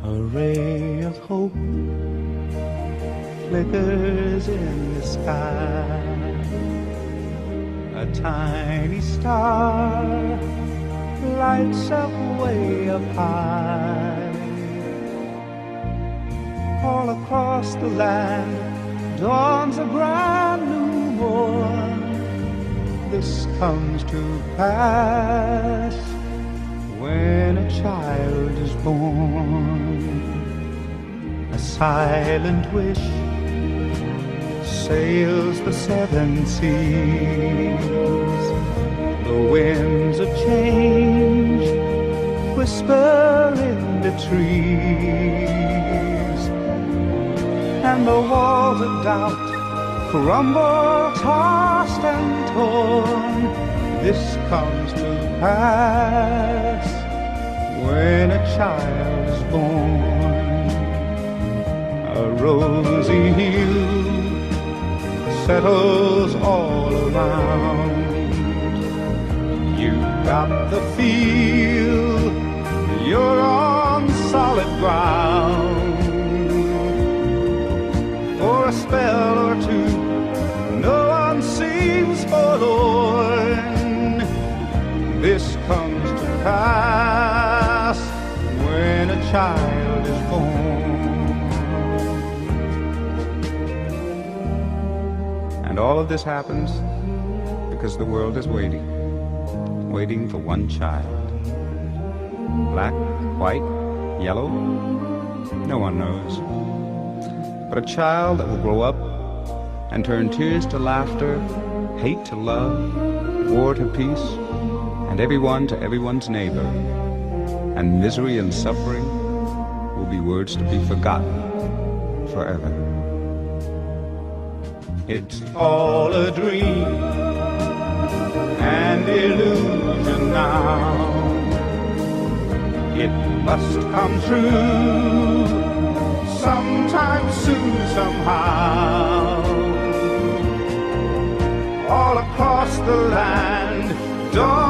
A ray of hope flickers in the sky. A tiny star lights up way up high. All across the land dawns a brand new morn. This comes to pass when a child is born. A silent wish sails the seven seas. The winds of change whisper in the trees, and the walls of doubt crumble, tossed and torn. This comes to pass when a child is born. A rosy hue settles all around. You've got the feel you're on solid ground. For a spell or two, no one seems forlorn. This comes to pass when a child is born. And all of this happens because the world is waiting for one child. Black, white, yellow, no one knows. But a child that will grow up and turn tears to laughter, hate to love, war to peace, and everyone to everyone's neighbor. And misery and suffering will be words to be forgotten forever. It's all a dream and illusion now. It must come true sometime soon, somehow. All across the land, dawn